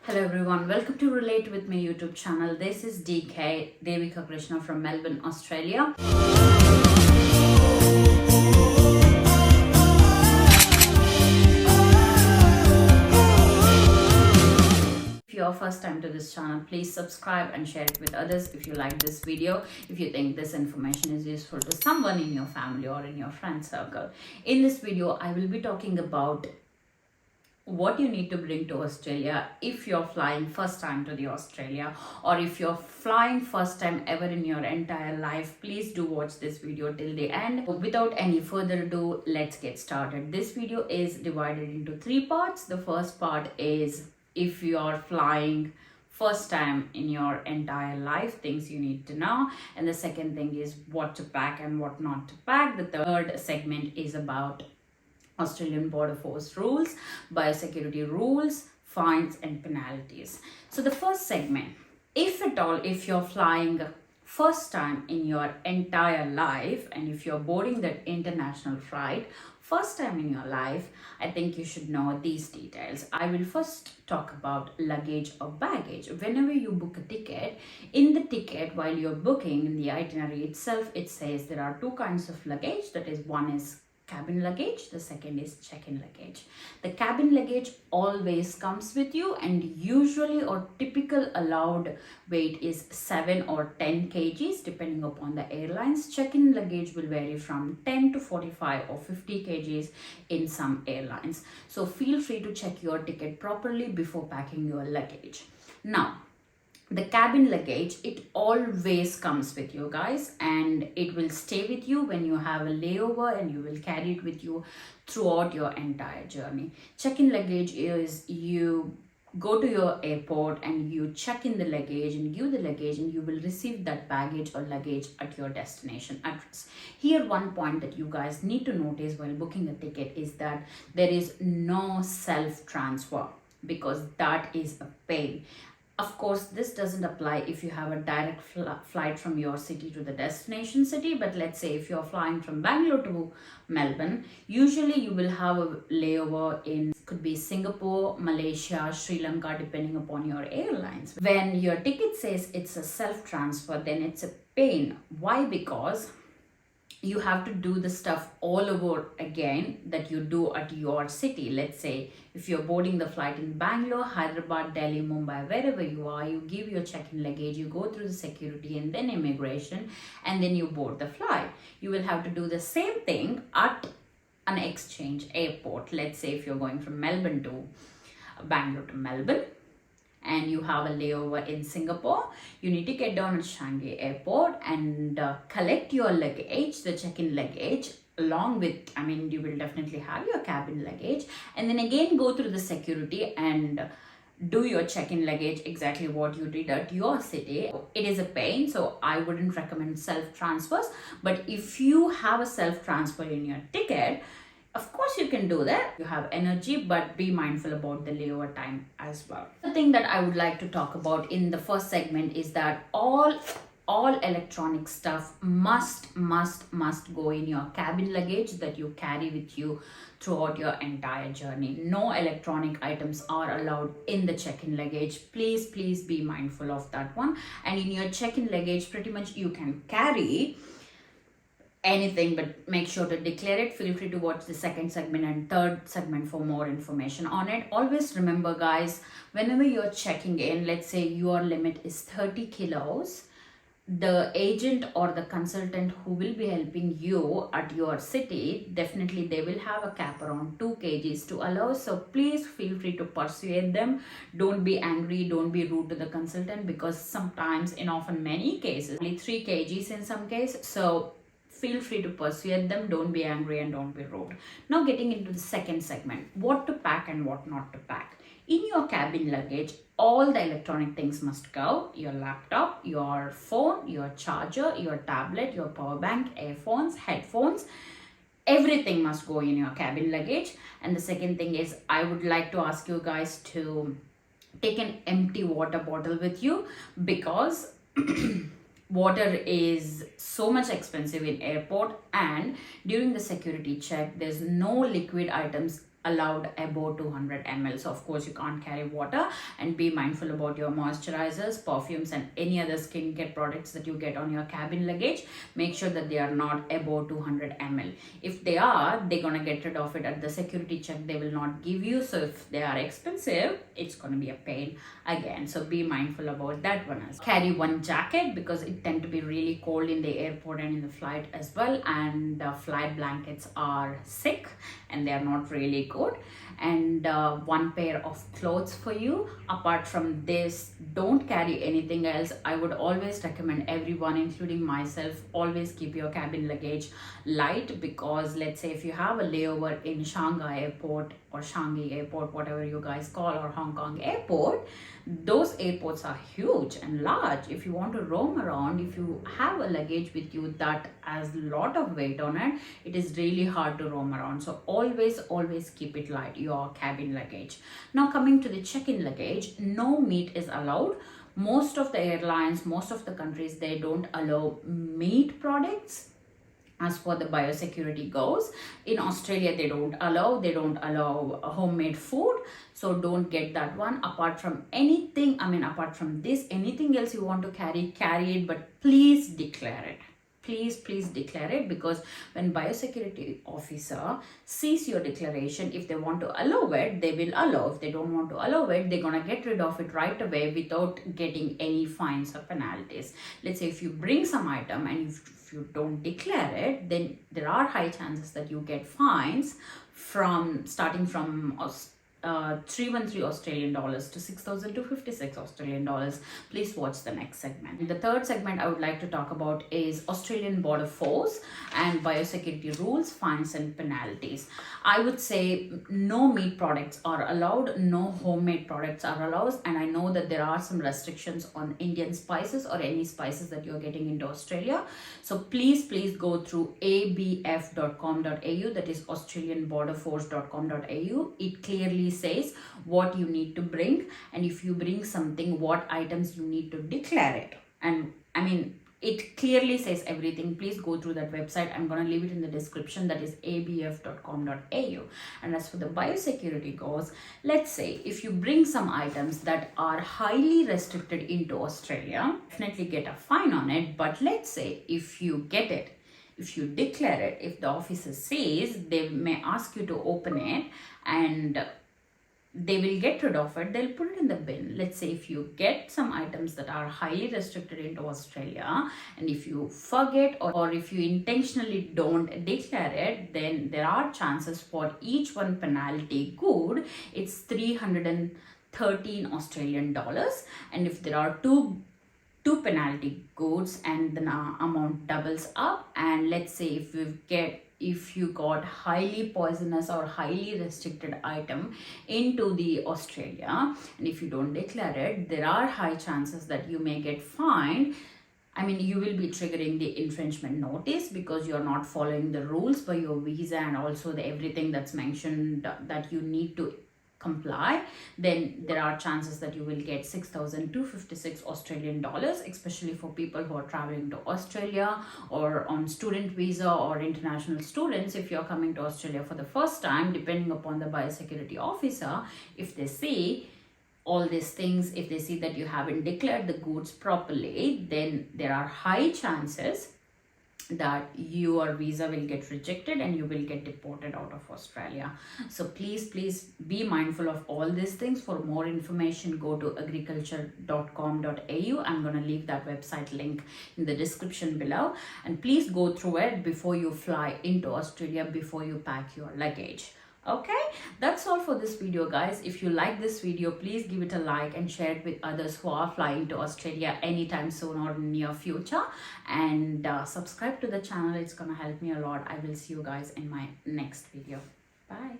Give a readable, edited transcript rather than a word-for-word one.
Hello everyone, welcome to Relate With Me YouTube channel. This is DK Devika Krishna from Melbourne, Australia. If you're first time to this channel, please subscribe and share it with others if you like this video, if you think this information is useful to someone in your family or in your friend circle. In this video, I will be talking about what you need to bring to Australia if you're flying first time to the Australia, or if you're flying first time ever in your entire life. Please do watch this video till the end. Without any further ado, let's get started. This video is divided into three parts. The first part is if you're flying first time in your entire life, things you need to know, and the second thing is what to pack and what not to pack. The third segment is about Australian Border Force rules, biosecurity rules, fines and penalties. So the first segment, if at all, if you're flying first time in your entire life and if you're boarding that international flight first time in your life, I think you should know these details. I will first talk about luggage or baggage. Whenever you book a ticket, in the ticket while you're booking, in the itinerary itself, it says there are two kinds of luggage. That is, one is cabin luggage, the second is check-in luggage. The cabin luggage always comes with you, and usually or typical allowed weight is 7 or 10 kgs depending upon the airlines. Check-in luggage will vary from 10 to 45 or 50 kgs in some airlines. So feel free to check your ticket properly before packing your luggage. Now, the cabin luggage, it always comes with you guys, and it will stay with you when you have a layover, and you will carry it with you throughout your entire journey. Check-in luggage is you go to your airport and you check in the luggage and give the luggage, and you will receive that baggage or luggage at your destination address. Here, one point that you guys need to notice while booking a ticket is that there is no self-transfer, because that is a pain. Of course, this doesn't apply if you have a direct flight from your city to the destination city, but let's say if you're flying from Bangalore to Melbourne, usually you will have a layover in, could be Singapore, Malaysia, Sri Lanka, depending upon your airlines. When your ticket says it's a self-transfer, then it's a pain. Why? Because you have to do the stuff all over again that you do at your city. Let's say if you're boarding the flight in Bangalore, Hyderabad, Delhi, Mumbai, wherever you are, you give your check-in luggage, you go through the security and then immigration, and then you board the flight. You will have to do the same thing at an exchange airport. Let's say if you're going from Melbourne to Bangalore to Melbourne, and you have a layover in Singapore, you need to get down at Changi Airport and collect your luggage, the check-in luggage, along with, you will definitely have your cabin luggage, and then again go through the security and do your check-in luggage exactly what you did at your city. It is a pain, so I wouldn't recommend self-transfers, but if you have a self-transfer in your ticket, of course you can do that. You have energy, but be mindful about the layover time as well. The thing that I would like to talk about in the first segment is that all electronic stuff must go in your cabin luggage that you carry with you throughout your entire journey. No electronic items are allowed in the check-in luggage. Please be mindful of that one. And in your check-in luggage, pretty much you can carry anything, but make sure to declare it. Feel free to watch the second segment and third segment for more information on it. Always remember, guys, whenever you're checking in, let's say your limit is 30 kilos, the agent or the consultant who will be helping you at your city, definitely they will have a cap around 2 kgs to allow. So please feel free to persuade them. Don't be angry, don't be rude to the consultant, because sometimes, in often many cases, only 3 kgs in some cases. So feel free to persuade them. Don't be angry and don't be rude. Now, getting into the second segment, what to pack and what not to pack. In your cabin luggage, all the electronic things must go. Your laptop, your phone, your charger, your tablet, your power bank, earphones, headphones, everything must go in your cabin luggage. And the second thing is, I would like to ask you guys to take an empty water bottle with you, because water is so much expensive in airport, and during the security check, there's no liquid items allowed above 200 ml. So of course you can't carry water, and be mindful about your moisturizers, perfumes, and any other skincare products that you get on your cabin luggage. Make sure that they are not above 200 ml. If they are, they're gonna get rid of it at the security check. They will not give you. So if they are expensive, it's gonna be a pain again. So be mindful about that one. As carry one jacket, because it tend to be really cold in the airport and in the flight as well, and flight blankets are sick and they are not really good. And one pair of clothes for you. Apart from this, don't carry anything else. I would always recommend everyone, including myself, always keep your cabin luggage light, because let's say if you have a layover in Shanghai airport or Shanghai airport, whatever you guys call, or Hong Kong airport, those airports are huge and large. If you want to roam around, if you have a luggage with you that has a lot of weight on it, it is really hard to roam around. So always keep it light, your cabin luggage. Now coming to the check-in luggage, no meat is allowed. Most of the airlines, most of the countries, they don't allow meat products as for the biosecurity goes. In Australia, they don't allow homemade food, so don't get that one. Apart from this, anything else you want to carry it, but please declare it. Please declare it, because when biosecurity officer sees your declaration, if they want to allow it, they will allow. If they don't want to allow it, they're gonna get rid of it right away without getting any fines or penalties. Let's say if you bring some item and if you don't declare it, then there are high chances that you get fines starting from 313 Australian dollars to 6,256 Australian dollars. Please watch the next segment. The third segment I would like to talk about is Australian Border Force and biosecurity rules, fines, and penalties. I would say no meat products are allowed, no homemade products are allowed, and I know that there are some restrictions on Indian spices or any spices that you're getting into Australia. So please go through abf.com.au, that is australianborderforce.com.au. It clearly says what you need to bring, and if you bring something, what items you need to declare it. And it clearly says everything. Please go through that website. I'm going to leave it in the description. That is abf.com.au. And as for the biosecurity goes, let's say if you bring some items that are highly restricted into Australia, definitely get a fine on it. But let's say if you get it, if you declare it, if the officer says, they may ask you to open it and they will get rid of it. They'll put it in the bin. Let's say if you get some items that are highly restricted into Australia, and if you forget or if you intentionally don't declare it, then there are chances for each one penalty good. It's 313 Australian dollars. And if there are two penalty goods, and the amount doubles up. And let's say if you got highly poisonous or highly restricted item into the Australia, and if you don't declare it, there are high chances that you may get fined. You will be triggering the infringement notice, because you're not following the rules for your visa and also everything that's mentioned that you need to comply. Then there are chances that you will get 6,256 Australian dollars, especially for people who are traveling to Australia or on student visa or international students. If you're coming to Australia for the first time, depending upon the biosecurity officer, if they see all these things, if they see that you haven't declared the goods properly, then there are high chances that your visa will get rejected and you will get deported out of Australia. So please be mindful of all these things. For more information, go to agriculture.com.au. I'm going to leave that website link in the description below, and please go through it before you fly into Australia, before you pack your luggage. Okay, that's all for this video, guys. If you like this video, please give it a like and share it with others who are flying to Australia anytime soon or near future. And subscribe to the channel. It's gonna help me a lot. I will see you guys in my next video. Bye.